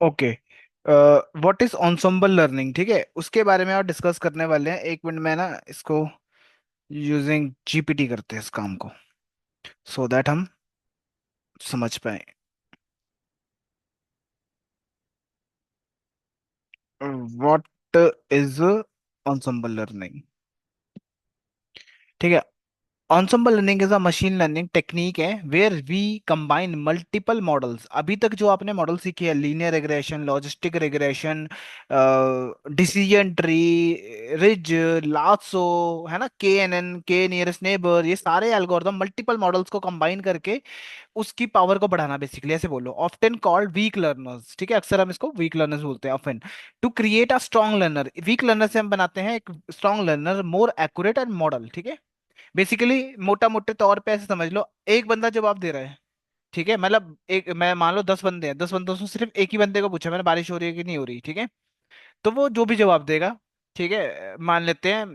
Okay. What is ensemble learning, ठीक है, उसके बारे में और डिस्कस करने वाले हैं। एक मिनट में ना इसको यूजिंग जीपीटी करते हैं इस काम को, सो दैट हम समझ पाए। व्हाट इज ensemble लर्निंग, ठीक है। Ensemble learning is a machine learning technique है where we combine multiple models. अभी तक जो आपने मॉडल सीखे हैं, linear regression, logistic regression, decision tree, ridge, lasso, है ना, K N N, K nearest neighbour, ये सारे एल्गोरिदम मल्टीपल मॉडल्स को कंबाइन करके उसकी पावर को बढ़ाना, बेसिकली ऐसे बोलो। ऑफ्टन कॉल्ड वीक लर्नर्स, ठीक है, अक्सर हम इसको वीक लर्नर्स बोलते हैं often. To create a strong learner, weak learner से हम बनाते हैं एक strong learner, more accurate and model, ठीक है। बेसिकली मोटा मोटे तौर पे ऐसे समझ लो, एक बंदा जवाब दे रहा है, ठीक है, मतलब एक, मैं मान लो 10 बंदे हैं, 10 बंदों से सिर्फ एक ही बंदे को पूछा मैंने बारिश हो रही है कि नहीं हो रही, ठीक है। तो वो जो भी जवाब देगा, ठीक है, मान लेते हैं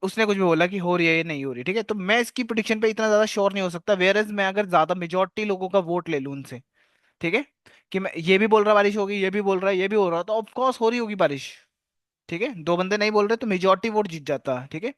उसने कुछ भी बोला कि हो रही है या नहीं हो रही, ठीक है, तो मैं इसकी प्रिडिक्शन पे इतना ज्यादा श्योर नहीं हो सकता। वेयर एज मैं अगर ज्यादा मेजोरिटी लोगों का वोट ले लूं उनसे, ठीक है, कि मैं ये भी बोल रहा बारिश होगी, ये भी बोल रहा है, ये भी हो रहा, तो ऑफ कोर्स हो रही होगी बारिश, ठीक है। दो बंदे नहीं बोल रहे तो मेजोरिटी वोट जीत जाता है, ठीक है।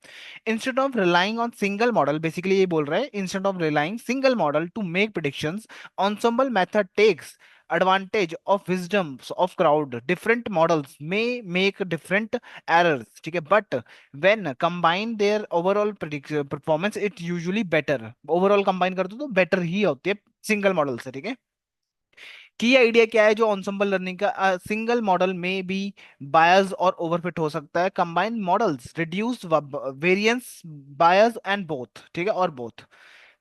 Instead of relying on single model, basically ये बोल रहा है, instead of relying single model to make predictions, ensemble method takes advantage of wisdom of crowd. Different models may make different errors, ठीक है, but when combine their overall predict performance it usually better। overall combine कर दो तो better ही होती है single model से, ठीक है। की आइडिया क्या है जो ऑनसम्बल लर्निंग का, सिंगल मॉडल में भी बायस और ओवरफिट हो सकता है, combined models reduce variance, bias and both, ठीक है, और both.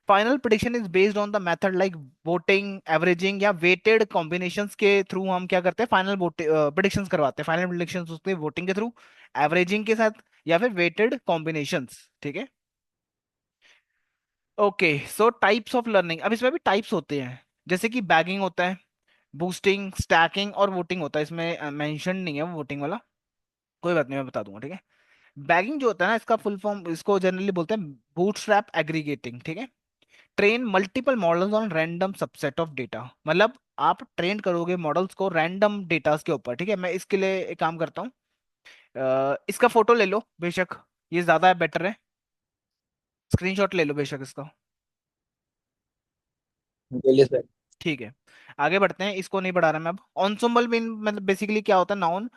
Final prediction is based on the method like voting, averaging या वेटेड कॉम्बिनेशंस के थ्रू हम क्या करते हैं, फाइनल प्रिडिक्शंस करवाते हैं। फाइनल प्रिडिक्शंस होते हैं वोटिंग के थ्रू, एवरेजिंग के साथ, या फिर वेटेड कॉम्बिनेशंस, ठीक है। Okay, so types of learning, अब इसमें भी टाइप्स होते हैं, जैसे कि बैगिंग होता है, बूस्टिंग, स्टैकिंग और वोटिंग होता है। इसमें मेंशन नहीं है वो वोटिंग वाला, कोई बात नहीं, मैं बता दूंगा, ठीक है। बैगिंग जो होता है ना, इसका फुल फॉर्म इसको जनरली बोलते हैं बूटस्ट्रैप एग्रीगेटिंग, ठीक है। Train multiple models on random subset of data, मतलब आप ट्रेन करोगे मॉडल्स को रैंडम डेटा के ऊपर, ठीक है। मैं इसके लिए एक काम करता हूँ, इसका फोटो ले लो बेशक, ये ज्यादा बेटर है, स्क्रीनशॉट ले लो बेशक इसका। बोलिए सर। ठीक है, आगे बढ़ते हैं, इसको नहीं बढ़ा रहा मैं अब। ऑन्सोम्बल मीन मतलब बेसिकली क्या होता है, नाउन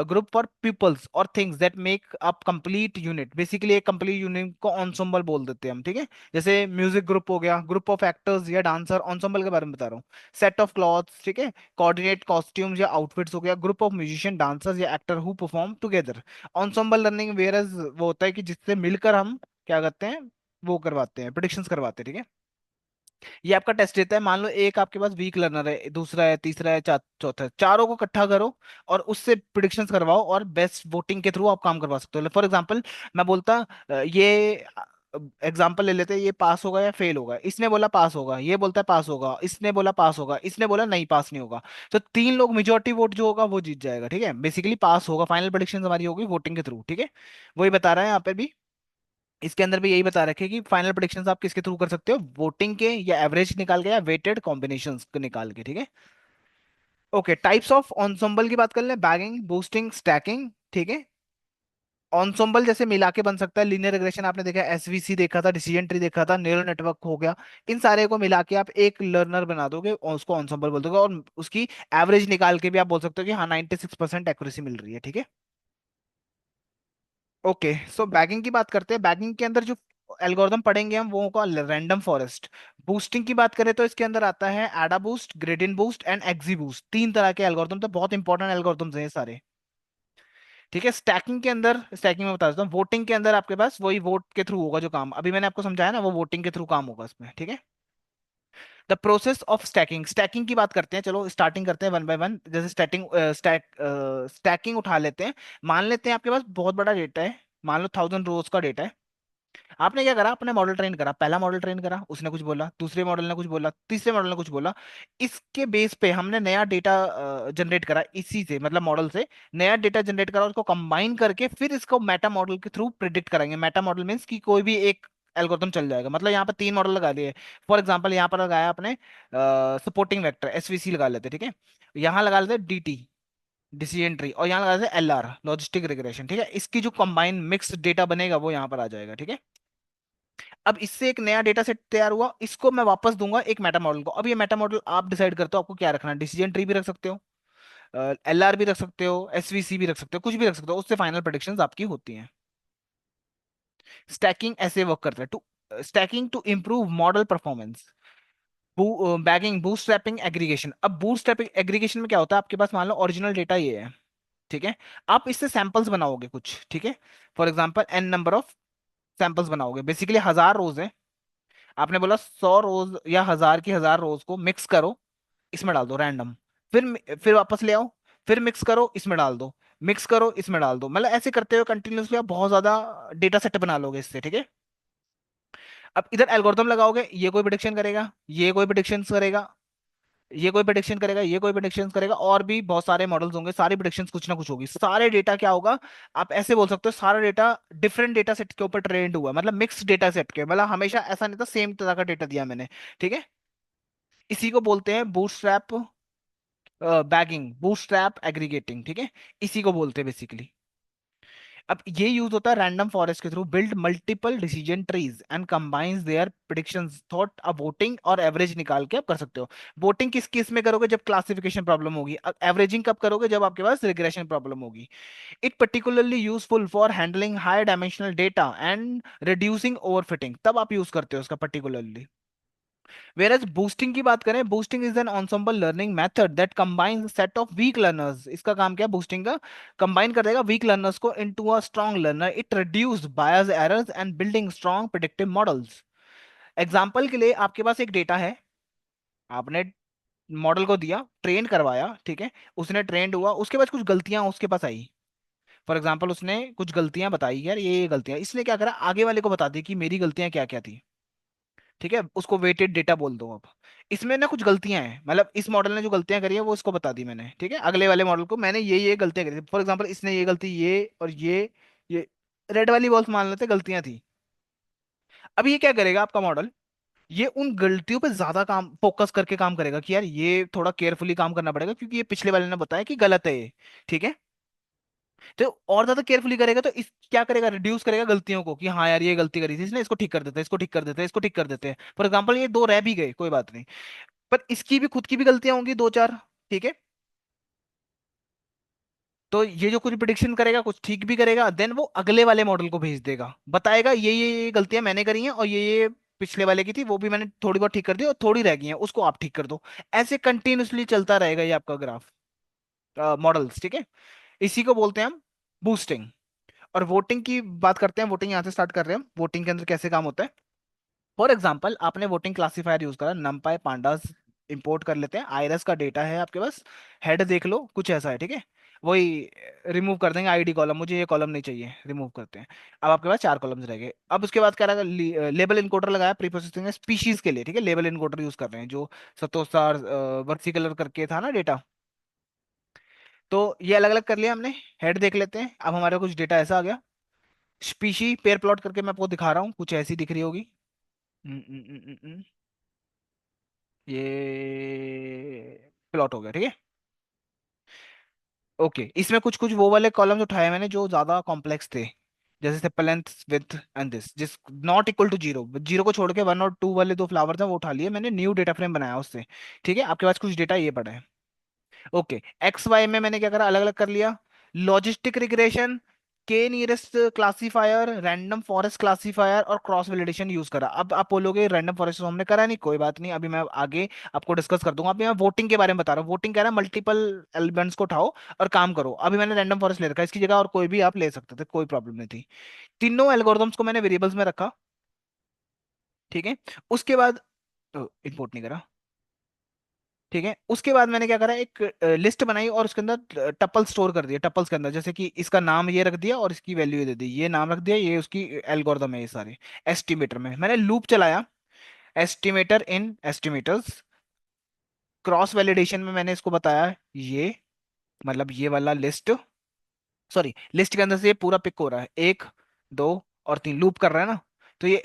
ग्रुप फॉर पीपल्स और things that make up complete unit. Basically एक कंप्लीट यूनिट को ऑन्सोम्बल बोल देते हैं हम, ठीक है। जैसे म्यूजिक ग्रुप हो गया, ग्रुप ऑफ एक्टर्स या डांसर, ऑन्सोम्बल के बारे में बता रहा हूँ। सेट ऑफ क्लॉथ्स, ठीक है, कोऑर्डिनेट कॉस्ट्यूम्स या आउटफिट्स हो गया, ग्रुप ऑफ म्यूजिशियन, डांसर्स या actor who perform together. Ensemble learning where वो होता है कि जिससे मिलकर हम क्या करते हैं, वो करवाते हैं, प्रिडिक्शंस करवाते हैं, ठीक है। ये आपका टेस्ट देता है, मान लो एक आपके पास वीक लर्नर है, दूसरा है, तीसरा है, चौथा है, चारों को इकट्ठा करो और उससे प्रिडिक्शंस करवाओ और बेस्ट वोटिंग के थ्रू आप काम करवा सकते हो। फॉर एग्जांपल मैं बोलता ये एग्जांपल ले लेते हैं, ये पास होगा या फेल होगा, इसने बोला पास होगा, ये बोलता है पास होगा, इसने बोला पास होगा, इसने बोला नहीं पास नहीं होगा, तो तीन लोग मेजोरिटी वोट जो होगा वो जीत जाएगा, ठीक है। बेसिकली पास होगा, फाइनल प्रिडिक्शन हमारी होगी वोटिंग के थ्रू, ठीक है। वही बता रहा है यहाँ पे भी, इसके अंदर भी यही बता रखे कि फाइनल प्रेडिक्शंस आप किसके थ्रू कर सकते हो, वोटिंग के, या एवरेज निकाल के, या वेटेड कॉम्बिनेशंस को निकाल के, ठीक है। ओके, टाइप्स ऑफ ensemble की बात कर लें, बैगिंग, बूस्टिंग, स्टैकिंग, ठीक है। ensemble जैसे मिला के बन सकता है, लीनियर रिग्रेशन आपने देखा, एसवीसी देखा था, डिसीजन ट्री देखा था, न्यूरल नेटवर्क हो गया। इन सारे को मिला के आप एक लर्नर बना दोगे और उसको ensemble बोल दोगे, और उसकी एवरेज निकाल के भी आप बोल सकते हो कि हाँ 96% एक्यूरेसी मिल रही है, ठीक है। ओके, सो बैगिंग की बात करते हैं। बैगिंग के अंदर जो एल्गोरिदम पढ़ेंगे हम वो होगा रैंडम फॉरेस्ट। बूस्टिंग की बात करें तो इसके अंदर आता है एडा boost, gradient boost and exe boost, तीन तरह के एल्गोरिदम, तो बहुत इंपॉर्टेंट एल्गोरिदम्स हैं ये सारे, ठीक है। स्टैकिंग के अंदर, स्टैकिंग में बता देता हूँ, वोटिंग के अंदर आपके पास वही वोट के थ्रू होगा जो काम अभी मैंने आपको समझाया ना, वो वोटिंग के थ्रू काम होगा इसमें, ठीक है। The process of stacking, stacking की बात करते हैं, चलो स्टार्टिंग करते हैं वन बाय वन। जैसे स्टैकिंग उठा लेते हैं। मान लेते हैं आपके पास बहुत बड़ा डेटा है, मान लो 1000 रोज का डेटा है। आपने क्या करा, अपने मॉडल ट्रेन करा, पहला मॉडल ट्रेन करा, उसने कुछ बोला, दूसरे मॉडल ने कुछ बोला, तीसरे मॉडल ने कुछ बोला। इसके बेस पे हमने नया डेटा जनरेट करा, इसी से मतलब मॉडल से नया डेटा जनरेट करा, उसको कंबाइन करके फिर इसको मेटा मॉडल के थ्रू प्रिडिक्ट कराएंगे। मेटा मॉडल मीन्स कि कोई भी एक एल्गोरिथम चल जाएगा। मतलब यहाँ पर तीन मॉडल लगा दिए। फॉर एग्जांपल यहाँ पर लगाया आपने सपोर्टिंग वेक्टर, एसवीसी लगा लेते, ठीक है। यहाँ लगा लेते डीटी, डिसीजन ट्री, और यहाँ लगा देते एलआर, लॉजिस्टिक रिग्रेशन, ठीक है। इसकी जो कंबाइन मिक्स डेटा बनेगा वो यहाँ पर आ जाएगा, ठीक है। अब इससे एक नया डेटा सेट तैयार हुआ, इसको मैं वापस दूंगा एक मेटा मॉडल को। अब ये मेटा मॉडल आप डिसाइड करते हो आपको क्या रखना है, डिसीजन ट्री भी रख सकते हो, एलआर भी रख सकते हो, एसवीसी भी रख सकते हो, कुछ भी रख सकते हो, उससे फाइनल प्रेडिक्शंस आपकी होती हैं। स्टैकिंग ऐसे वर्क करता है, to stacking to improve model performance. Bagging, bootstrapping, aggregation. अब बूटस्ट्रैपिंग एग्रीगेशन में क्या होता है, आपके पास मान लो ओरिजिनल डेटा ये है, ठीक है। आप इससे सैंपल्स बनाओगे कुछ, ठीक है। For example n number of samples बनाओगे, बेसिकली 1000 रोज है। आपने बोला 100 रोज या 1000 की 1000 रोज को मिक्स करो, इसमें डाल दो रैंडम। फिर वापस ले आओ, फिर मिक्स करो, इसमें डाल दो, मिक्स करो, इसमें डाल दो। मतलब ऐसे करते हुए कंटिन्यूसली आप बहुत ज्यादा डेटा सेट बना लोगे इससे, ठीक है। अब इधर एल्गोरिथम लगाओगे, ये कोई प्रिडिक्शन करेगा, ये कोई प्रिडिक्शन करेगा, ये कोई प्रिडिक्शन करेगा, ये कोई प्रिडिक्शन करेगा, और भी बहुत सारे मॉडल्स होंगे, सारी प्रिडिक्शन कुछ ना कुछ होगी। सारे डेटा क्या होगा, आप ऐसे बोल सकते हो सारा डेटा डिफरेंट डेटा सेट के ऊपर ट्रेंड हुआ है, मतलब मिक्स डेटा सेट के, मतलब हमेशा ऐसा नहीं था सेम तरह का डेटा दिया मैंने, ठीक है। इसी को बोलते हैं बूटस्ट्रैप बैगिंग, बूटस्ट्रैप एग्रीगेटिंग, ठीक है। इसी को बोलते हैं बेसिकली। अब ये यूज होता है रैंडम फॉरेस्ट के थ्रू, build multiple decision trees and combines their predictions thought. अब वोटिंग और एवरेज निकाल के आप कर सकते हो। वोटिंग किस केस में करोगे, जब क्लासिफिकेशन प्रॉब्लम होगी। एवरेजिंग कब करोगे, जब आपके पास रिग्रेशन प्रॉब्लम होगी। It particularly useful for handling high dimensional data and reducing overfitting, तब आप यूज करते हो उसका पर्टिकुलरली। Whereas बूस्टिंग की बात करें, boosting is an ensemble learning method that combines set of weak learners. इसका काम क्या है बूस्टिंग का, कंबाइन कर देगा वीक लर्नर्स को into a strong learner. It reduce bias errors and building strong predictive models. Example के लिए आपके पास एक डेटा है, आपने मॉडल को दिया, ट्रेन करवाया, ठीक है। उसने ट्रेंड हुआ, उसके बाद कुछ गलतियां उसके पास आई। फॉर एग्जाम्पल उसने कुछ गलतियां बताई, यार ये गलतियां, इसने क्या करा, आगे वाले को बता दी कि मेरी गलतियां क्या क्या थी, ठीक है। उसको वेटेड डेटा बोल दो अब। इसमें ना कुछ गलतियां हैं, मतलब इस मॉडल ने जो गलतियां करी है वो इसको बता दी मैंने, ठीक है। अगले वाले मॉडल को मैंने ये गलतियां करी थी, फॉर एग्जांपल इसने ये गलती, ये और ये रेड वाली बॉल्स मान लेते गलतियां थी। अब ये क्या करेगा आपका मॉडल, ये उन गलतियों पे ज्यादा काम फोकस करके काम करेगा कि यार ये थोड़ा केयरफुली काम करना पड़ेगा क्योंकि ये पिछले वाले ने बताया कि गलत है ये, ठीक है। तो और ज्यादा केयरफुली करेगा तो इस क्या करेगा, रिड्यूस करेगा गलतियों को, कि हाँ यार ये गलती करी थी इसने, इसको ठीक कर देते हैं, इसको ठीक कर देते हैं, इसको ठीक कर देते हैं। फॉर एग्जाम्पल ये दो रह भी गए, कोई बात नहीं, पर इसकी भी खुद की भी गलतियां होंगी दो चार, ठीक है। तो ये जो कुछ प्रिडिक्शन करेगा कुछ ठीक भी करेगा, देन वो अगले वाले मॉडल को भेज देगा, बताएगा ये गलतियां मैंने करी हैं और ये पिछले वाले की थी, वो भी मैंने थोड़ी बहुत ठीक कर दी और थोड़ी रह गई हैं उसको आप ठीक कर दो। ऐसे कंटिन्यूअसली चलता रहेगा ये आपका ग्राफ, मॉडल्स, ठीक है। इसी को बोलते हैं हम बूस्टिंग। और वोटिंग की बात करते हैं, वोटिंग यहाँ से स्टार्ट कर रहे हैं हम, वोटिंग के अंदर कैसे काम होता है। फॉर एग्जाम्पल आपने वोटिंग क्लासीफायर यूज करा, नमपाई पांडास इंपोर्ट कर लेते हैं, आईरस का डेटा है आपके पास, हेड देख लो कुछ ऐसा है, ठीक है। वही रिमूव कर देंगे आईडी कॉलम, मुझे ये कॉलम नहीं चाहिए, रिमूव करते हैं। अब आपके पास 4 कॉलम्स रह गए। अब उसके बाद क्या रहेगा, लेबल इनकोडर लगाया प्री प्रोसेसिंग में स्पीशीज के लिए, ठीक है। लेबल इनकोडर यूज कर रहे हैं जो सतोसार वर्सिकलर करके था ना डेटा। तो ये अलग अलग कर लिया हमने। हेड देख लेते हैं, अब हमारे कुछ डेटा ऐसा आ गया। स्पीशी पेयर प्लॉट करके मैं आपको दिखा रहा हूँ, कुछ ऐसी दिख रही होगी। ये प्लॉट हो गया, ठीक है। ओके, इसमें कुछ कुछ वो वाले कॉलम्स उठाए मैंने जो ज्यादा कॉम्प्लेक्स थे, जैसे simple length with and this, जिस not equal to zero, zero को छोड़ के 1 और 2 वाले दो फ्लावर्स हैं वो उठा लिए मैंने, न्यू डेटा फ्रेम बनाया उससे, ठीक है। आपके पास कुछ डेटा ये पड़ा है। ओके, एक्स वाई में मैंने क्या करा, अलग अलग कर लिया। लॉजिस्टिक रिग्रेशन, के nearest classifier, random forest classifier और क्रॉस वैलिडेशन यूज करा। अब आप बोलोगे रैंडम फॉरेस्ट तो हमने करा नहीं, कोई बात नहीं, अभी मैं आगे आपको डिस्कस कर दूंगा। अभी मैं वोटिंग के बारे में बता रहा हूँ। वोटिंग कह रहा है मल्टीपल एलिमेंट्स को उठाओ और काम करो। अभी मैंने रैंडम फॉरेस्ट ले रखा है, इसकी जगह और कोई भी आप ले सकते थे, कोई प्रॉब्लम नहीं थी। तीनों एल्गोरिथम्स को मैंने वेरिएबल्स में रखा, ठीक है। उसके बाद इंपोर्ट नहीं करा, ठीक है। उसके बाद मैंने क्या करा, एक लिस्ट बनाई और उसके अंदर टपल स्टोर कर दिया, टपल्स के अंदर, जैसे कि इसका नाम ये रख दिया और इसकी वैल्यू ये दे दी, ये नाम रख दिया, ये उसकी एल्गोरिदम है, ये सारे। एस्टिमेटर में मैंने लूप चलाया, एस्टिमेटर इन एस्टिमेटर्स। क्रॉस वैलिडेशन में मैंने इसको बताया ये, मतलब ये वाला लिस्ट, सॉरी लिस्ट के अंदर से ये पूरा पिक हो रहा है, 1 2 और 3 लूप कर रहा है ना। तो ये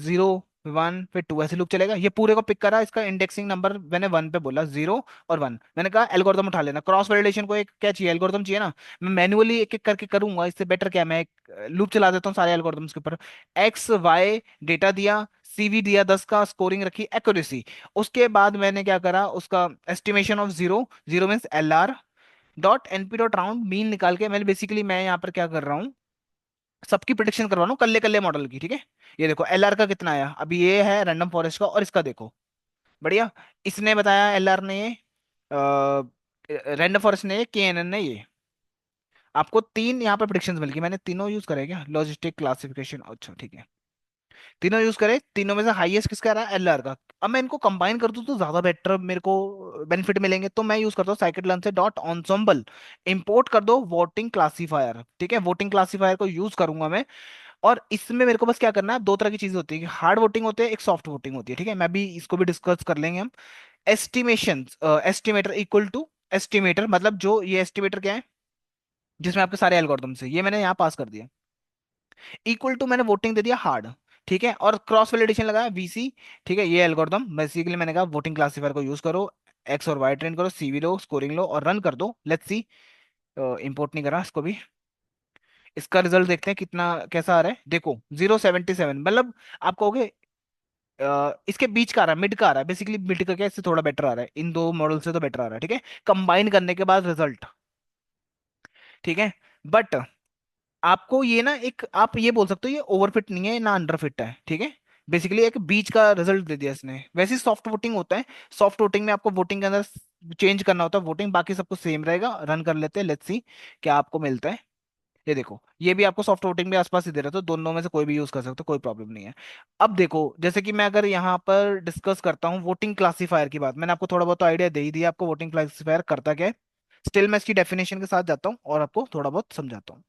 0 1 फिर 2 ऐसे लूप चलेगा। ये पूरे को पिक करा, इसका इंडेक्सिंग नंबर मैंने 1 पे बोला, 0 और 1। मैंने कहा एल्गोरिदम उठा लेना, क्रॉस वैलिडेशन को एक क्या चाहिए, एल्गोरिदम चाहिए ना। मैं मैन्युअली एक एक करके करूंगा, इससे बेटर क्या, मैं एक लूप चला देता हूँ सारे एल्गोरिदम्स के ऊपर। एक्स वाई डेटा दिया, सीवी दिया 10 का, स्कोरिंग रखी, एक्यूरेसी। उसके बाद मैंने क्या करा, उसका estimation of zero, zero means LR dot NP dot round mean निकाल के, मैंने बेसिकली मैं यहाँ पर क्या कर रहा हूँ, सबकी प्रिडिक्शन करवा रहा हूँ कल्ले कल्ले मॉडल की, ठीक है। ये देखो LR का कितना आया, अभी ये है रैंडम फॉरेस्ट का, और इसका देखो, बढ़िया। इसने बताया LR ने ये, रैंडम फॉरेस्ट ने ये, KNN ने ये। आपको तीन यहाँ पर प्रिडिक्शंस मिल गई, मैंने तीनों यूज करे क्या, लॉजिस्टिक क्लासिफिकेशन, अच्छा ठीक है। तीनों यूज करे, तीनों में से हाईएस्ट किसका रहा है, LR का। अब मैं इनको कंबाइन कर दूं तो ज्यादा बेटर मेरे को बेनिफिट मिलेंगे, तो मैं यूज करता हूँ साइकिट learn से डॉट ensemble, इंपोर्ट कर दो वोटिंग क्लासीफायर, ठीक है, वोटिंग क्लासीफायर को यूज करूंगा मैं। और इसमें मेरे को बस क्या करना है, दो तरह की चीजें होती है, हार्ड वोटिंग होती है, एक सॉफ्ट वोटिंग होती है, ठीक है। मैं भी इसको भी डिस्कस कर लेंगे हम। Estimation, estimator equal to, estimator मतलब जो ये एस्टिमेटर क्या है, जिसमें आपके सारे एल्गोरिदम्स है, ये मैंने यहाँ पास कर दिया। इक्वल टू मैंने वोटिंग दे दिया हार्ड, ठीक है, और क्रॉस वैलिडेशन लगाया VC, ठीक है। ये एल्गोरिदम बेसिकली मैंने कहा वोटिंग क्लासीफायर को यूज करो, एक्स और वाई ट्रेन करो, CV लो, स्कोरिंग लो और रन कर दो, लेट्स सी। इंपोर्ट नहीं करा इसको भी, इसका रिजल्ट देखते हैं कितना, कैसा आ रहा है, देखो 0.77, मतलब आप कहोगे इसके बीच का आ रहा है, मिड का आ रहा है, बेसिकली मिड का क्या, इससे थोड़ा बेटर आ रहा है, इन दो मॉडल से तो बेटर आ रहा है, ठीक है, कंबाइन करने के बाद रिजल्ट, ठीक है। बट आपको ये ना एक, आप ये बोल सकते हो ये ओवरफिट नहीं है ना अंडरफिट है, ठीक है। बेसिकली एक बीच का रिजल्ट दे दिया इसने। वैसे सॉफ्ट वोटिंग होता है, सॉफ्ट वोटिंग में आपको वोटिंग के अंदर चेंज करना होता है वोटिंग, बाकी सब कुछ सेम रहेगा। रन कर लेते हैं, लेट्स सी क्या आपको मिलता है। ये देखो, ये भी आपको सॉफ्ट वोटिंग भी आसपास ही दे रहा है, तो दोनों में से कोई भी यूज कर सकते हो, कोई प्रॉब्लम नहीं है। अब देखो, जैसे कि मैं अगर यहाँ पर डिस्कस करता हूँ वोटिंग क्लासीफायर की बात, मैंने आपको थोड़ा बहुत आइडिया दे ही दिया आपको वोटिंग क्लासीफायर करता क्या है। स्टिल मैं इसकी डेफिनेशन के साथ जाता हूँ और आपको थोड़ा बहुत समझाता हूँ।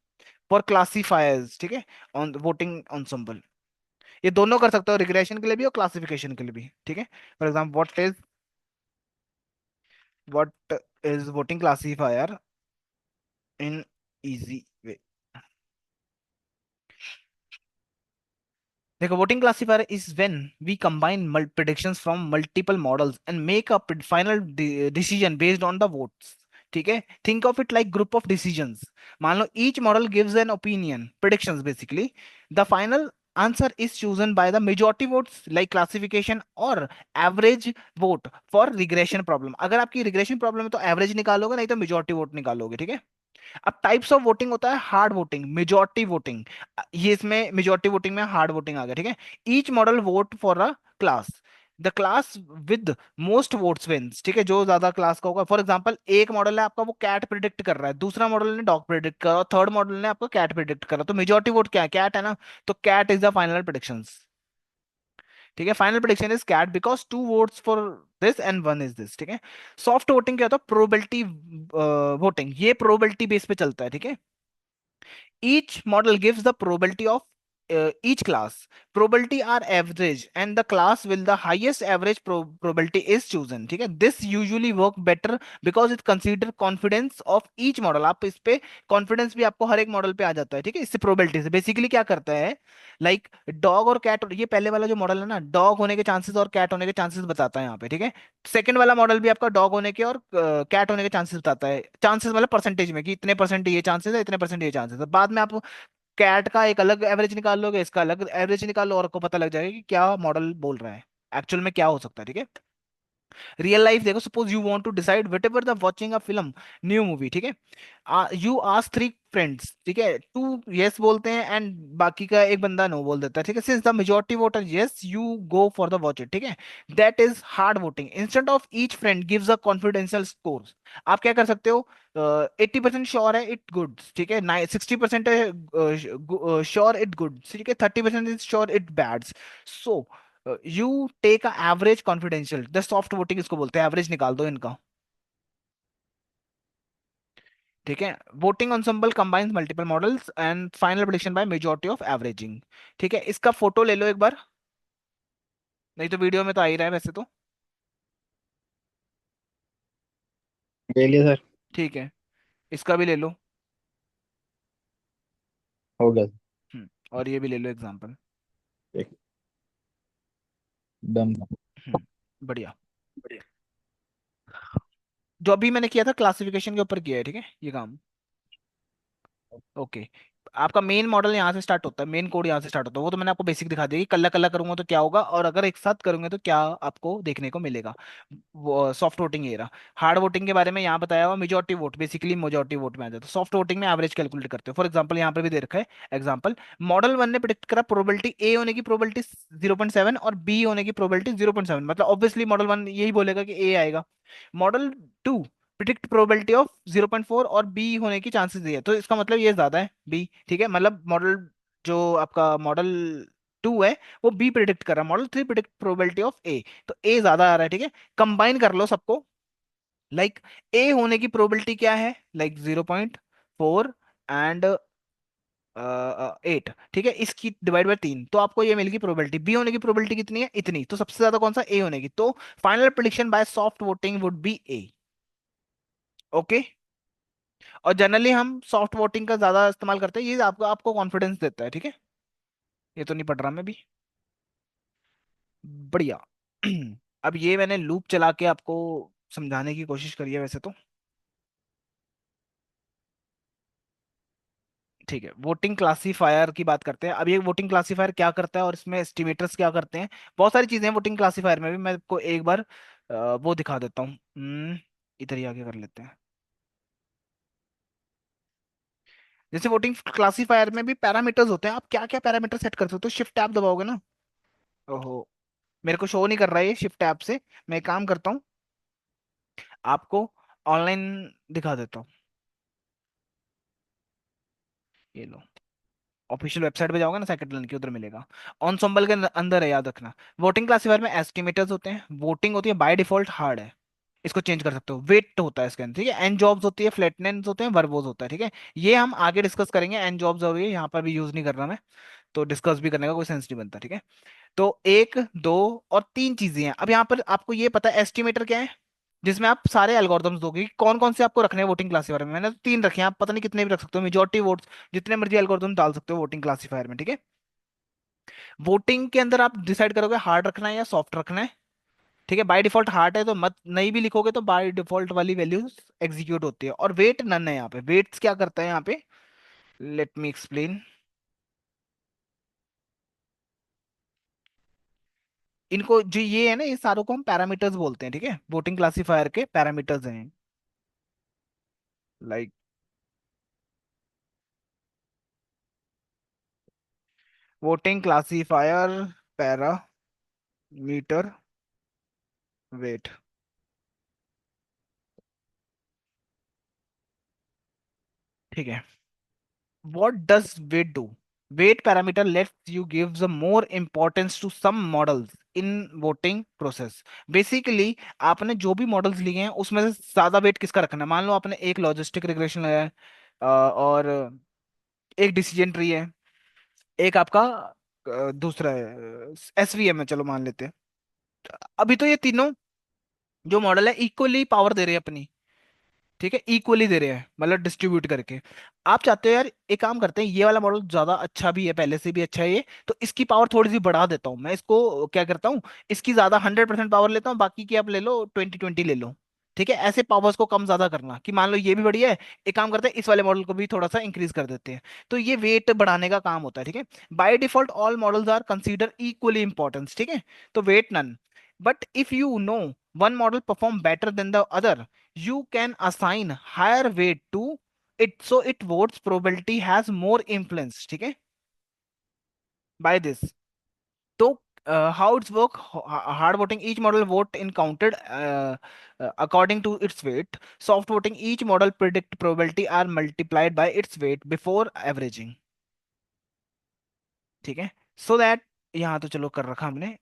फॉर क्लासीफायर्स, ठीक है, ऑन वोटिंग ensemble, ये दोनों कर सकते हो, रिग्रेशन के लिए भी और क्लासिफिकेशन के लिए भी, ठीक है। For example what is voting classifier in easy way. देखो, voting classifier is when we combine predictions from multiple models and make a final decision based on the votes, ठीक है। Think of it like group of decisions. मान लो each model gives an opinion, predictions basically, the final answer is chosen by the majority votes like classification, और average vote for regression problem. अगर आपकी regression problem है तो average निकालोगे, नहीं तो मेजॉरिटी वोट निकालोगे, ठीक है। अब टाइप्स ऑफ वोटिंग होता है हार्ड वोटिंग, मेजॉरिटी वोटिंग। ये इसमें मेजॉरिटी वोटिंग में हार्ड वोटिंग आ गया, ठीक है। Each model vote for a class, the class with most votes wins, ठीक है, जो ज्यादा क्लास का होगा। फॉर एग्जांपल एक मॉडल है आपका वो कैट प्रिडिक्ट कर रहा है, दूसरा मॉडल ने डॉग प्रिडिक्ट करा, और थर्ड मॉडल ने आपको कैट प्रिडिक्ट करा, तो मेजॉरिटी वोट क्या है, कैट है ना। तो cat is the final predictions, ठीक है। Final prediction is cat because two votes for this and one is this, ठीक है। सॉफ्ट वोटिंग क्या होता है, प्रोबेबिलिटी वोटिंग, ये प्रोबेबिलिटी बेस पे चलता है, ठीक है। Each model gives the probability of each class. Probability are average, and the class with the highest average probability is chosen. ठीक है, this usually work better because it consider confidence of each model. आप इस पे confidence भी आपको हर एक model पे आ जाता है, ठीक है, इससे probability से। बेसिकली क्या करता है, लाइक डॉग और कैट, ये पहले वाला जो मॉडल है ना, डॉग होने के चांसेस और कैट होने के चांसेस बताता है यहाँ पे, ठीक है। सेकंड वाला मॉडल भी आपका डॉग होने के और कैट होने के चांसेस बताता है, चांसेस मतलब परसेंटेज में, कि इतने परसेंट ये चांसेस है, इतने परसेंट ये चांसेस है। बाद में आप कैट का एक अलग एवरेज निकाल लोगे, इसका अलग एवरेज निकाल लो, और आपको पता लग जाएगा कि क्या मॉडल बोल रहा है, एक्चुअल में क्या हो सकता है, ठीक है। रियल लाइफ देखो, suppose you want to decide whether the watching a film, new movie, ठीक है। यू आस्क 3 फ्रेंड्स, ठीक है, 2 यस बोलते हैं एंड बाकी का एक बंदा नो बोल देता है, ठीक है। Since the majority voter yes, you go for the watch it, ठीक है। That is hard voting. Instant of each friend gives a confidential score. आप क्या कर सकते हो, 80% श्योर है इट गुड, ठीक है, 60% है श्योर इट गुड, ठीक है, 30% is sure it bad. So you take a average confidential, the soft voting इसको बोलते हैं, एवरेज निकाल दो इनका, ठीक है। Voting ensemble combines multiple models and final prediction by majority of averaging, ठीक है। इसका फोटो ले लो एक बार, नहीं तो वीडियो में तो आ ही रहा है वैसे तो, ले लिया सर। ठीक है। इसका भी ले लो। हो गया। और ये भी ले लो एग्जांपल। एकदम। बढ़िया। जो अभी मैंने किया था क्लासिफिकेशन के ऊपर किया है, ठीक है ये काम। ओके। आपका मेन मॉडल यहाँ से स्टार्ट होता है, मेन कोड यहाँ से स्टार्ट होता है, वो तो मैंने आपको बेसिक दिखा दिया कि कल्ला कल्ला करूंगा तो क्या होगा, और अगर एक साथ करूंगे तो क्या आपको देखने को मिलेगा। वो सॉफ्ट वोटिंग ये रहा। हार्ड वोटिंग के बारे में यहाँ बताया हुआ, majority vote basically majority vote में आ जाता है। सॉफ्ट वोटिंग में एवरेज कैलकुलेट करते हो। फॉर एग्जाम्पल यहाँ पर भी दे रखा है एग्जाम्पल। मॉडल वन ने प्रिडिक्ट करा प्रोबेबिलिटी ए होने की प्रोबेबिलिटी 0.7 और बी होने की प्रोबेबिलिटी 0.7, मतलब ऑब्वियसली मॉडल वन यही बोलेगा कि ए आएगा। Model to predict probability of 0.4 और बी होने की चांसेस दिए, तो इसका मतलब ये ज्यादा है बी, ठीक है। मतलब मॉडल जो आपका मॉडल टू है वो बी प्रिडिक्ट कर रहा है, model three predict probability of A, तो ए ज्यादा आ रहा है, ठीक है। कंबाइन कर लो सबको। लाइक ए होने की प्रोबेबिलिटी क्या है, लाइक 0.4 एंड 8, ठीक है। इसकी डिवाइड बाय 3 तो आपको ये मिलेगी प्रोबेबिलिटी। बी होने की प्रोबेबिलिटी कितनी है, इतनी, तो सबसे ज्यादा कौन सा, ए होने की, तो final prediction by soft voting would be A. Okay. और जनरली हम सॉफ्ट वोटिंग का ज्यादा इस्तेमाल करते हैं, ये आपको आपको कॉन्फिडेंस देता है, ठीक है। ये तो नहीं पढ़ रहा मैं भी। बढ़िया। अब ये मैंने लूप चला के आपको समझाने की कोशिश करी है वैसे तो। ठीक है, वोटिंग क्लासीफायर की बात करते हैं। अब ये वोटिंग क्लासीफायर क्या करता है और इसमें एस्टिमेटर्स क्या करते हैं, बहुत सारी चीजें हैं वोटिंग क्लासीफायर में भी। मैं आपको एक बार वो दिखा देता हूँ। इधर ही आगे कर लेते हैं। जैसे वोटिंग क्लासीफायर में भी पैरामीटर्स होते हैं। आप क्या क्या पैरामीटर सेट कर सकते हो, शिफ्ट टैब दबाओगे ना। ओहो, मेरे को शो नहीं कर रहा है ये शिफ्ट टैब से। मैं एक काम करता हूँ, आपको ऑनलाइन दिखा देता हूँ। ये लो, ऑफिशियल वेबसाइट पे जाओगे ना सेकंड की, उधर मिलेगा। ऑनसोम्बल के अंदर है, याद रखना। वोटिंग क्लासीफायर में एस्टिमेटर्स होते हैं, वोटिंग होती है बाय डिफॉल्ट हार्ड है, इसको चेंज कर सकते हो। वेट होता है इसके अंदर, ठीक है। एन जॉब्स होती है, फ्लैटनेंस होते हैं, वर्बोज होता है, ठीक है। ये हम आगे डिस्कस करेंगे। एन जॉब्स और ये यहाँ पर भी यूज नहीं कर रहा मैं, तो डिस्कस भी करने का कोई सेंस नहीं बनता, ठीक है। तो एक, दो और तीन चीजें हैं। अब यहाँ पर आपको ये पता है एस्टिमेटर क्या है, जिसमें आप सारे एल्गोरिदम्स दोगे कि कौन कौन से आपको रखने हैं वोटिंग क्लासीफायर में। मैंने तो तीन रखे हैं, आप पता नहीं कितने भी रख सकते हो, मेजोरिटी वोट्स, जितने मर्जी एल्गोरिदम डाल सकते हो वोटिंग क्लासीफायर में, ठीक है। वोटिंग के अंदर आप डिसाइड करोगे हार्ड रखना है या सॉफ्ट रखना है, ठीक है। बाय डिफॉल्ट हार्ड है तो मत, नहीं भी लिखोगे तो बाय डिफॉल्ट वाली वैल्यूज एग्जीक्यूट होती है। और वेट नन है यहाँ पे। वेट्स क्या करता है यहाँ पे, लेट मी एक्सप्लेन। इनको जो ये है ना, ये सारों को हम पैरामीटर्स बोलते हैं, ठीक है। वोटिंग क्लासीफायर के पैरामीटर्स हैं, like voting classifier parameter weight, ठीक है। what does weight do? Weight parameter lets you give the more importance to some models in voting process. Basically आपने जो भी मॉडल्स लिए हैं उसमें से ज्यादा वेट किसका रखना है। मान लो आपने एक लॉजिस्टिक रिग्रेशन लगाया है, और एक डिसीजन ट्री है, एक आपका दूसरा है एसवीएम है, चलो मान लेते हैं। अभी तो ये तीनों जो मॉडल है इक्वली पावर दे रहे हैं अपनी, ठीक है, इक्वली दे रहे हैं, मतलब डिस्ट्रीब्यूट करके। आप चाहते हो यार एक काम करते हैं, ये वाला मॉडल ज्यादा अच्छा भी है, पहले से भी अच्छा है ये, तो इसकी पावर थोड़ी सी बढ़ा देता हूँ मैं। इसको क्या करता हूँ, इसकी ज्यादा 100% पावर लेता हूँ, बाकी की आप ले लो 20-20 ले लो, ठीक है। ऐसे पावर्स को कम ज्यादा करना कि मान लो ये भी बढ़िया है, एक काम करते हैं इस वाले मॉडल को भी थोड़ा सा इंक्रीज कर देते हैं। तो ये वेट बढ़ाने का काम होता है, ठीक है। By default all models are consider equally importance, ठीक है। तो weight none, but if you know one model perform better than the other, you can assign higher weight to it, so it votes probability has more influence, ठीक है, by this। तो how it's work, hard voting each model vote in counted according to its weight, soft voting each model predict probability are multiplied by its weight before averaging, ठीक है। So that, यहाँ तो चलो कर रखा हमने।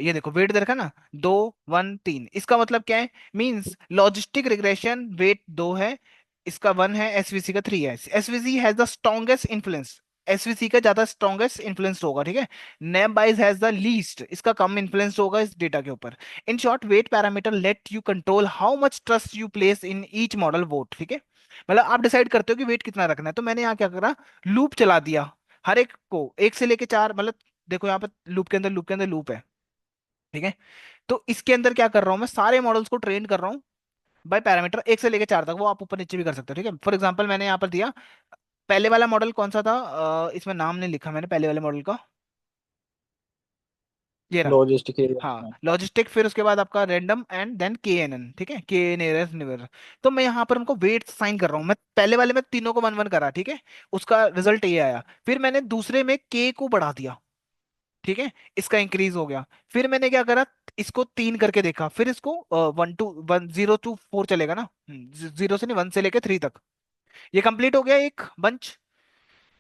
ये देखो वेट दे रखा ना, 2, 1, 3, इसका मतलब क्या है, मींस लॉजिस्टिक रिग्रेशन वेट 2 है, इसका 1 है, एसवीसी का 3 है। SVC has the strongest influence, SVC का ज्यादा स्ट्रॉन्गेस्ट इन्फ्लुएंस होगा, ठीक है। Naive Bayes has the least, इसका कम इन्फ्लुएंस होगा इस डेटा के ऊपर। In short weight parameter let you control how much trust you place in each model vote, ठीक है। मतलब आप डिसाइड करते हो कि वेट कितना रखना है। तो मैंने यहाँ क्या करा, लूप चला दिया, हर एक को एक से लेके चार, मतलब देखो यहाँ पे लूप के अंदर लूप के अंदर लूप है। ठीक है। तो इसके अंदर क्या कर रहा हूँ, मैं सारे मॉडल्स को ट्रेन कर रहा हूँ बाय पैरामीटर 1 से लेकर 4 तक, वो आप ऊपर नीचे भी कर सकते हो। ठीक है, फॉर एग्जाम्पल मैंने यहाँ पर दिया पहले वाला मॉडल कौन सा था, इसमें नाम नहीं लिखा मैंने पहले वाले मॉडल का, ये रहा। लॉजिस्टिक हाँ एरिया। लॉजिस्टिक, फिर उसके बाद आपका रैंडम एंड देन के एन एन। ठीक है, के नियरेस्ट निवर। तो मैं यहाँ पर उनको वेट साइन कर रहा हूँ, मैं पहले वाले में तीनों को वन वन करा। ठीक है, उसका रिजल्ट ये आया। फिर मैंने दूसरे में के को बढ़ा दिया। ठीक है, इसका इंक्रीज हो गया। फिर मैंने क्या करा, इसको 3 करके देखा, फिर इसको 1 0 to 4 चलेगा ना, 0 से नहीं 1 से लेके 3 तक। ये कंप्लीट हो गया एक बंच।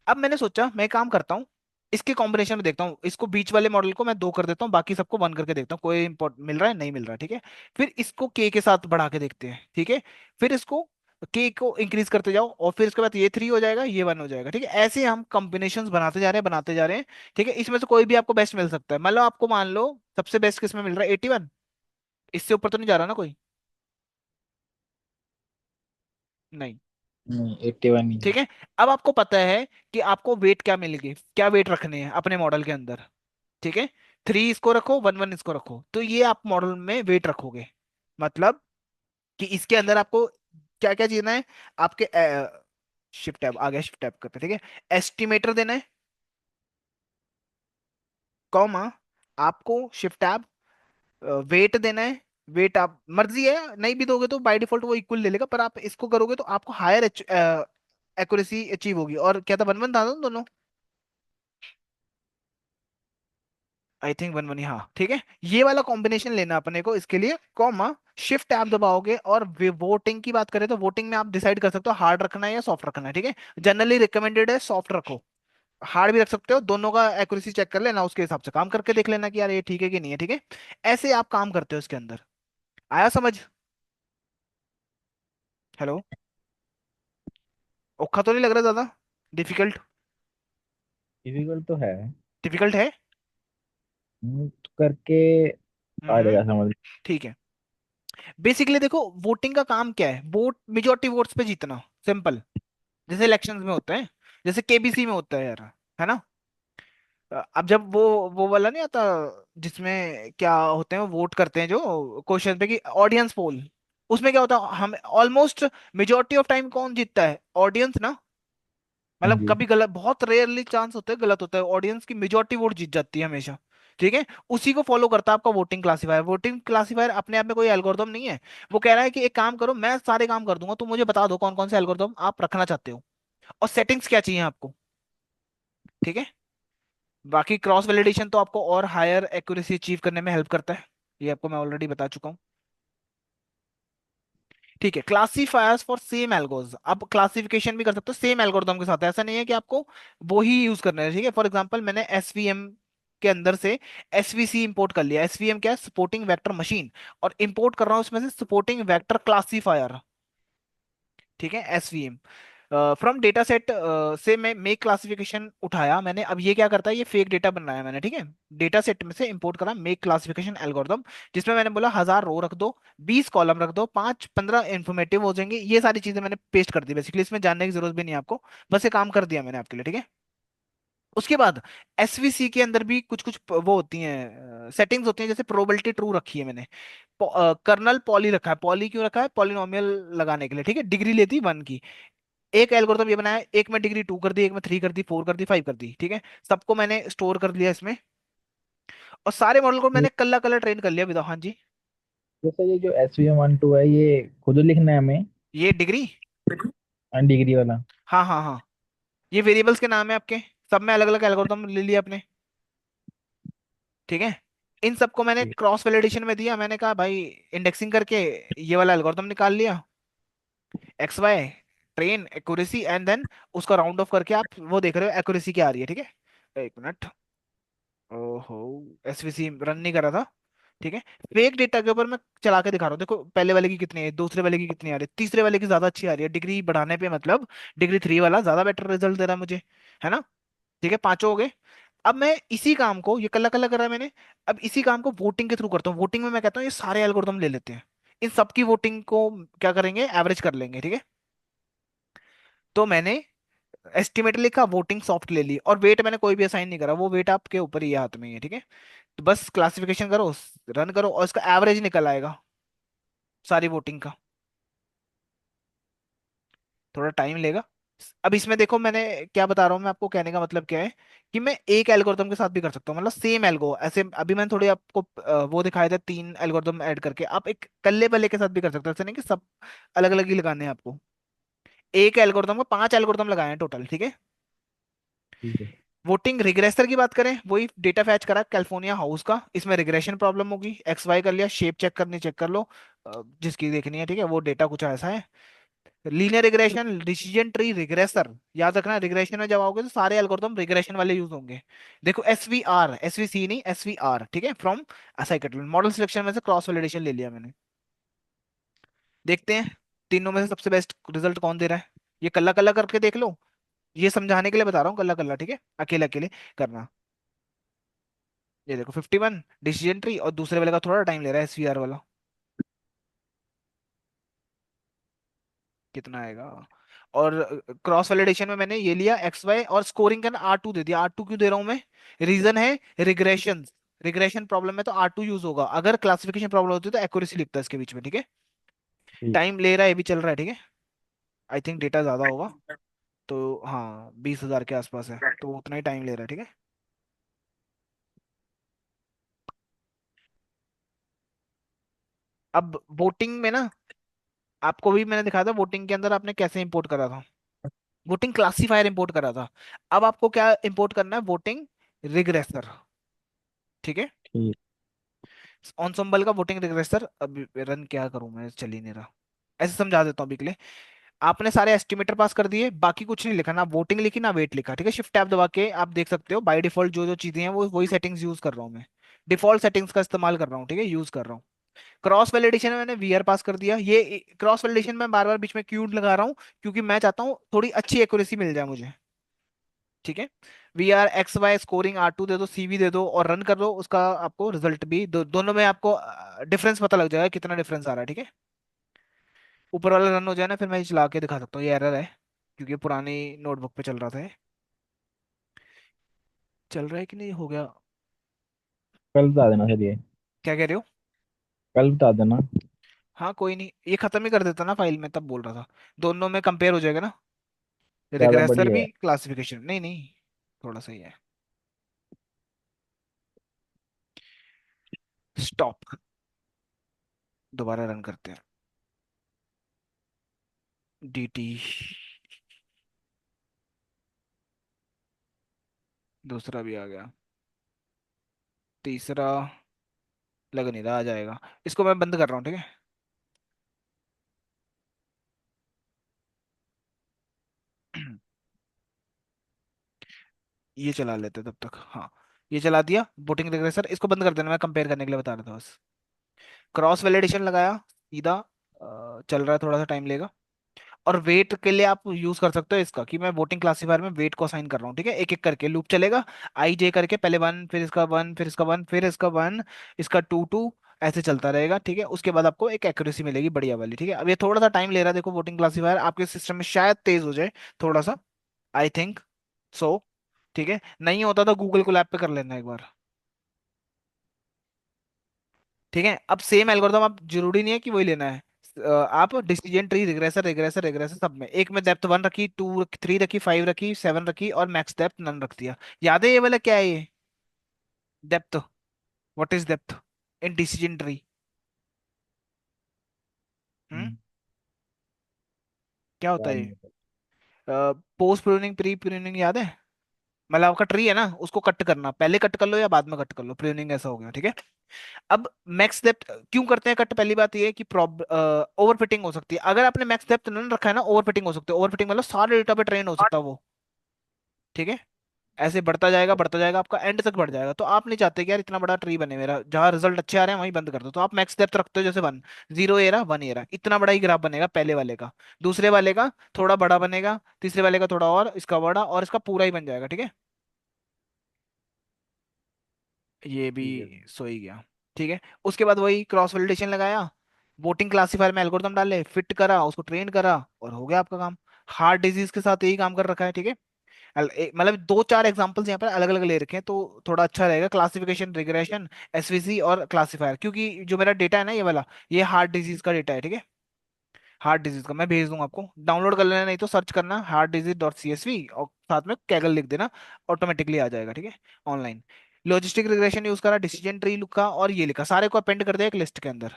अब मैंने सोचा मैं काम करता हूँ, इसके कॉम्बिनेशन में देखता हूँ, इसको बीच वाले मॉडल को मैं 2 कर देता हूँ, बाकी सबको 1 करके देखता हूँ, कोई इम्पोर्ट मिल रहा है नहीं मिल रहा। ठीक है, फिर इसको के साथ बढ़ा के देखते हैं। ठीक है, फिर इसको के को इंक्रीज करते जाओ, और फिर इसके बाद ये 3 हो जाएगा, ये 1 हो जाएगा। ठीक है, ऐसे हम कॉम्बिनेशंस बनाते जा रहे हैं बनाते जा रहे हैं। ठीक है, इसमें से कोई भी आपको बेस्ट मिल सकता है, मतलब आपको मान लो सबसे बेस्ट किसमें मिल रहा है, 81। इससे ऊपर तो नहीं जा रहा ना कोई? नहीं। नहीं, 81 ही है। ठीक है, अब आपको पता है कि आपको वेट क्या मिलेगी, क्या वेट रखने हैं अपने मॉडल के अंदर। ठीक है, 3 इसको रखो, 1 1 इसको रखो, तो ये आप मॉडल में वेट रखोगे। मतलब कि इसके अंदर आपको क्या क्या चीजना है, आपके शिफ्ट टैब आ गया, शिफ्ट टैब करते हैं, ठीक है। एस्टिमेटर देना है, कॉमा, आपको शिफ्ट टैब वेट देना है। वेट आप मर्जी है, नहीं भी दोगे तो बाय डिफॉल्ट वो इक्वल ले लेगा, पर आप इसको करोगे तो आपको हायर एक्यूरेसी अचीव होगी। और क्या था, 1 1 था ना दोनों? आई थिंक 1 1 ही, हाँ ठीक है। ये वाला कॉम्बिनेशन लेना अपने को इसके लिए, कॉमा, शिफ्ट टैब दबाओगे। और वोटिंग की बात करें तो वोटिंग में आप डिसाइड कर सकते हो हार्ड रखना है या सॉफ्ट रखना है। ठीक है, जनरली रिकमेंडेड है सॉफ्ट रखो, हार्ड भी रख सकते हो, दोनों का एक्यूरेसी चेक कर लेना, उसके हिसाब से काम करके देख लेना कि यार ये ठीक है कि नहीं है। ठीक है, ऐसे आप काम करते हो इसके अंदर। आया समझ? हेलो? औखा तो नहीं लग रहा ज्यादा? डिफिकल्ट? डिफिकल्ट तो है। डिफिकल्ट है। तो करके आ हम्म। जाएगा समझ। ठीक है, बेसिकली देखो वोटिंग का काम क्या है, वोट मेजोरिटी वोट्स पे जीतना, सिंपल। जैसे इलेक्शंस में होता है, जैसे केबीसी में होता है यार, है ना? अब जब वो वाला नहीं आता, जिसमें क्या होते हैं, वो वोट करते हैं जो क्वेश्चन पे कि ऑडियंस पोल, उसमें क्या होता है, हम ऑलमोस्ट मेजोरिटी ऑफ टाइम कौन जीतता है, ऑडियंस ना। हाँ मतलब जी। कभी गलत, बहुत रेयरली चांस होता है गलत होता है, ऑडियंस की मेजोरिटी वोट जीत जाती है हमेशा। ठीक है, उसी को फॉलो करता है आपका वोटिंग क्लासीफायर। वोटिंग क्लासीफायर अपने आप में कोई एल्गोरिदम नहीं है, वो कह रहा है कि एक काम करो, मैं सारे काम कर दूंगा, तुम मुझे बता दो कौन कौन से एल्गोरिदम आप रखना चाहते हो और सेटिंग्स क्या चाहिए आपको। ठीक है, बाकी क्रॉस वैलिडेशन तो आपको और हायर एक्यूरेसी अचीव करने में हेल्प करता है, ये आपको मैं ऑलरेडी बता चुका हूँ। ठीक है, क्लासीफायर्स फॉर सेम एल्गोज, अब क्लासिफिकेशन भी कर सकते हो सेम एल्गोरिदम के साथ, ऐसा नहीं है कि आपको वो ही यूज करना है। ठीक है, फॉर एग्जांपल मैंने एसवीएम के अंदर से एसवीसी इंपोर्ट कर लिया। एसवीएम क्या है, सपोर्टिंग वेक्टर मशीन, और इंपोर्ट कर रहा हूँ उसमें से सपोर्टिंग वेक्टर क्लासीफायर। ठीक है, एसवीएम फ्रॉम डेटा सेट से मैं मेक क्लासिफिकेशन उठाया मैंने। अब ये क्या करता है, ये फेक डेटा बनाया मैंने। ठीक है, डेटा सेट में से इंपोर्ट करा मेक क्लासिफिकेशन एल्गोरिदम, जिसमें मैंने बोला 1000 रो रख दो, 20 कॉलम रख दो, 5 15 इंफॉर्मेटिव हो जाएंगे। ये सारी चीजें मैंने पेस्ट कर दी, बेसिकली इसमें जानने की जरूरत भी नहीं है आपको, बस ये काम कर दिया मैंने आपके लिए। ठीक है, उसके बाद एसवीसी के अंदर भी कुछ कुछ वो होती हैं, सेटिंग्स होती हैं, जैसे प्रोबेबिलिटी ट्रू रखी है मैंने, कर्नल पॉली रखा है। पॉली क्यों रखा है, पॉलिनोमियल लगाने के लिए। ठीक है, डिग्री लेती 1 की। एक एल्गोरिथम ये बनाया, एक में डिग्री 2 कर दी, एक में 3 कर दी, 4 कर दी, 5 कर दी। ठीक है, सबको मैंने स्टोर कर लिया इसमें, और सारे मॉडल को मैंने कल्ला कल्ला ट्रेन कर लिया विदा। हाँ जी। जैसे ये जो SV 1 2 है, ये खुद लिखना है हमें? ये डिग्री, डिग्री वाला? हाँ हाँ हाँ, ये वेरिएबल्स के नाम है आपके, सब में अलग अलग एल्गोरिथम ले लिया आपने। ठीक है, इन सबको मैंने क्रॉस वैलिडेशन में दिया, मैंने कहा भाई इंडेक्सिंग करके ये वाला एल्गोरिथम निकाल लिया, X Y, train accuracy, and then उसका राउंड ऑफ करके आप वो देख रहे हो एक्यूरेसी क्या आ रही है। ठीक है, एक मिनट, ओहो, एसवीसी रन नहीं कर रहा था। ठीक है, फेक डेटा के ऊपर मैं चला के दिखा रहा हूँ, देखो पहले वाले की कितनी है, दूसरे वाले की कितनी आ रही है, तीसरे वाले की ज्यादा अच्छी आ रही है डिग्री बढ़ाने पे, मतलब डिग्री 3 वाला ज्यादा बेटर रिजल्ट दे रहा है मुझे, है ना? ठीक है, पांचों हो गए। अब मैं इसी काम को, ये कल्ला कल्ला करा है मैंने, अब इसी काम को वोटिंग के थ्रू करता हूँ। वोटिंग में मैं कहता हूँ ये सारे एल्गोरिदम ले लेते हैं, इन सबकी वोटिंग को क्या करेंगे, एवरेज कर लेंगे। ठीक है, तो मैंने एस्टिमेट लिखा, वोटिंग सॉफ्ट ले ली, और वेट मैंने कोई भी असाइन नहीं करा, वो वेट आपके ऊपर ही है, हाथ में ही है, ठीक है। तो बस क्लासिफिकेशन करो, रन करो, और इसका एवरेज निकल आएगा सारी वोटिंग का। थोड़ा टाइम लेगा। अब इसमें देखो मैंने क्या बता रहा हूँ, मैं आपको कहने का मतलब क्या है, कि मैं एक एल्गोरिथम के साथ भी कर सकता हूँ, मतलब सेम एल्गो ऐसे, अभी मैंने थोड़ी आपको वो दिखाया था, 3 एल्गोरिथम ऐड करके आप एक कल्ले बल्ले के साथ भी कर सकते हो, ऐसा नहीं कि सब अलग अलग ही लगाने हैं आपको। एक एल्गोरिथम को 5 एल्गोरिथम लगाए हैं टोटल, ठीक है। ठीक है। वोटिंग रिग्रेसर की बात करें, वही डेटा फैच करा कैलिफोर्निया हाउस का, इसमें रिग्रेशन प्रॉब्लम होगी, एक्स वाई कर लिया, शेप चेक करनी चेक कर लो, जिसकी देखनी है, ठीक है, वो डेटा कुछ ऐसा है। Linear regression, decision tree regressor, याद रखना रिग्रेशन में जब आओगे तो सारे एल्गोरिथम रिग्रेशन वाले यूज होंगे। देखो एसवीआर, एसवीसी नहीं, एसवीआर, ठीक है, फ्रॉम असाइक्लिक मॉडल सिलेक्शन में से क्रॉस वैलिडेशन ले लिया मैंने। देखते हैं तीनों में से सबसे बेस्ट रिजल्ट कौन दे रहा है, ये कल्ला कल्ला करके देख लो, ये समझाने के लिए बता रहा हूँ, कल्ला कल्ला, ठीक है, अकेले अकेले करना। ये देखो 51 डिसीजन ट्री, और दूसरे वाले का थोड़ा टाइम ले रहा है, एसवीआर वाला। कितना आएगा। और क्रॉस वैलिडेशन में मैंने ये लिया एक्स वाई, और स्कोरिंग का R2 दे दिया। R2 क्यों दे रहा हूं मैं, रीजन है रिग्रेशन, रिग्रेशन प्रॉब्लम में तो R2 यूज होगा, अगर क्लासिफिकेशन प्रॉब्लम होती है तो एक्यूरेसी लिखता है इसके बीच में, ठीक है। ठीक। टाइम ले रहा है, ये भी चल रहा है, ठीक है। आई थिंक डेटा ज्यादा होगा, तो हाँ 20,000 के आसपास है, तो उतना ही टाइम ले रहा है, ठीक है। अब वोटिंग में ना, आपको भी मैंने दिखाया था वोटिंग के अंदर आपने कैसे इंपोर्ट करा था, वोटिंग क्लासीफायर इंपोर्ट करा था। अब आपको क्या इंपोर्ट करना है, वोटिंग रिग्रेसर, ठीक है। ठीक। ऑनसम्बल का वोटिंग रिग्रेसर, अब रन क्या करूं मैं, चल ही नहीं रहा। ऐसे समझा देता हूँ अभी के लिए। आपने सारे एस्टिमेटर पास कर दिए, बाकी कुछ नहीं लिखा, ना वोटिंग लिखी ना वेट लिखा, ठीक है। शिफ्ट टैब दबा के आप देख सकते हो बाय डिफॉल्ट जो जो चीजें हैं वो वही सेटिंग्स यूज कर रहा हूँ मैं, डिफॉल्ट सेटिंग्स का इस्तेमाल कर रहा हूँ, ठीक है, यूज कर रहा हूँ। क्रॉस वैलिडेशन में मैंने वीआर पास कर दिया, ये क्रॉस वैलिडेशन में बार बार बीच में क्यों लगा रहा हूँ, क्योंकि मैं चाहता हूँ थोड़ी अच्छी एक्यूरेसी मिल जाए मुझे, ठीक है। We are X Y scoring R2 दे दो, CV दे दो, और रन कर दो, उसका आपको रिजल्ट भी दोनों में आपको डिफरेंस पता लग जाएगा, कितना डिफरेंस आ रहा है, ठीक है। ऊपर वाला रन हो जाए ना, फिर मैं ये चला के दिखा सकता हूँ, ये एरर है क्योंकि पुरानी नोटबुक पे चल रहा था ये। चल रहा है कि नहीं, हो गया। कल बता देना सर ये। क्या कह रहे हो। कल बता देना। हाँ कोई नहीं, ये खत्म ही कर देता ना फाइल में, तब बोल रहा था, दोनों में कंपेयर हो जाएगा ना, ज्यादा रिग्रेसर बढ़िया भी है। क्लासिफिकेशन, नहीं नहीं, थोड़ा सही है। स्टॉप, दोबारा रन करते हैं। DT, दूसरा भी आ गया, तीसरा लग नहीं रहा आ जाएगा, इसको मैं बंद कर रहा हूँ, ठीक है। ये चला लेते हैं तब तक, हाँ। ये चला दिया वोटिंग रिग्रेसर, इसको बंद कर देना, मैं कंपेयर करने के लिए बता रहा था बस। क्रॉस वैलिडेशन लगाया सीधा, चल रहा है, थोड़ा सा टाइम लेगा। और वेट के लिए आप यूज कर सकते हो इसका, कि मैं वोटिंग क्लासीफायर में वेट को असाइन कर रहा हूँ, ठीक है, एक एक करके लूप चलेगा। I J करके पहले 1, फिर इसका 1, फिर इसका 1, फिर इसका 1, इसका 2 2, ऐसे चलता रहेगा, ठीक है। उसके बाद आपको एक एक्यूरेसी मिलेगी बढ़िया वाली, ठीक है। अब ये थोड़ा सा टाइम ले रहा है, देखो वोटिंग क्लासीफायर आपके सिस्टम में शायद तेज हो जाए थोड़ा सा, आई थिंक सो, ठीक है। नहीं होता तो गूगल को लैब पे कर लेना एक बार, ठीक है। अब सेम एल्गोरिथम, आप जरूरी नहीं है कि वही लेना है, आप decision tree regressor regressor regressor सब में, एक में डेप्थ 1 रखी, 2 3 रखी, 5 रखी, 7 रखी, और मैक्स डेप्थ नन रख दिया। याद है ये वाला क्या है, ये depth, what is depth in decision tree. Hmm, hmm, क्या होता याद है ये। नहीं है। पोस्ट प्रूनिंग, प्री प्रूनिंग, याद है। मतलब आपका ट्री है ना, उसको कट करना, पहले कट कर लो या बाद में कट कर लो, प्रूनिंग ऐसा हो गया, ठीक है। अब मैक्स डेप्थ क्यों करते हैं कट, पहली बात ये है कि ओवरफिटिंग हो सकती है, अगर आपने मैक्स डेप्थ नहीं रखा है ना, ओवरफिटिंग हो सकती है, ओवरफिटिंग मतलब सारे डेटा पे ट्रेन हो सकता है वो, ठीक है। ऐसे बढ़ता जाएगा, आपका एंड तक बढ़ जाएगा, तो आप नहीं चाहते कि यार इतना बड़ा ट्री बने मेरा, जहां रिजल्ट अच्छे आ रहे हैं वहीं बंद कर दो, तो आप मैक्स डेप्थ रखते हो, जैसे 1, 0 ए रहा, 1 ए रहा, इतना बड़ा ही ग्राफ बनेगा पहले वाले का, दूसरे वाले का थोड़ा बड़ा बनेगा, तीसरे वाले का थोड़ा और, इसका बड़ा, और इसका पूरा ही बन जाएगा, ठीक है। ये भी ठीक है। सो ही गया, ठीक है। उसके बाद वही क्रॉस वैलिडेशन लगाया, वोटिंग क्लासीफायर में एल्गोरिथम डाले, फिट करा, उसको ट्रेन करा, और हो गया आपका काम। हार्ट डिजीज के साथ यही काम कर रखा है, ठीक है। मतलब दो चार एग्जांपल्स यहाँ पर अलग अलग ले रखे हैं, तो थोड़ा अच्छा रहेगा। क्लासिफिकेशन, रिग्रेशन, एसवीसी और क्लासिफायर, क्योंकि जो मेरा डेटा है ना ये वाला, ये हार्ट डिजीज का डेटा है, ठीक है। हार्ट डिजीज का मैं भेज दूंगा आपको, डाउनलोड कर लेना, नहीं तो सर्च करना हार्ट डिजीज डॉट CSV और साथ में कैगल लिख देना, ऑटोमेटिकली आ जाएगा, ठीक है, ऑनलाइन। लॉजिस्टिक रिग्रेशन यूज करा, डिसीजन ट्री लिखा और ये लिखा, सारे को अपेंड कर दिया एक लिस्ट के अंदर,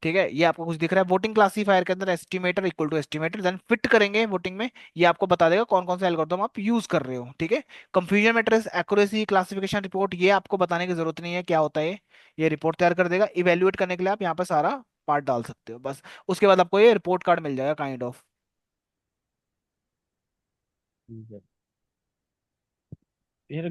ठीक है। ये आपको कुछ दिख रहा है वोटिंग क्लासीफायर के अंदर, estimator equal to estimator, then fit करेंगे वोटिंग में, ये आपको बता देगा कौन कौन सा एल्गोरिथम आप यूज कर रहे हो, ठीक है। Confusion matrix, accuracy, classification report, ये आपको बताने की जरूरत नहीं है क्या होता है, ये रिपोर्ट तैयार कर देगा। इवेल्युएट करने के लिए आप यहाँ पर सारा पार्ट डाल सकते हो बस, उसके बाद आपको ये रिपोर्ट कार्ड मिल जाएगा काइंड ऑफ। ठीक है।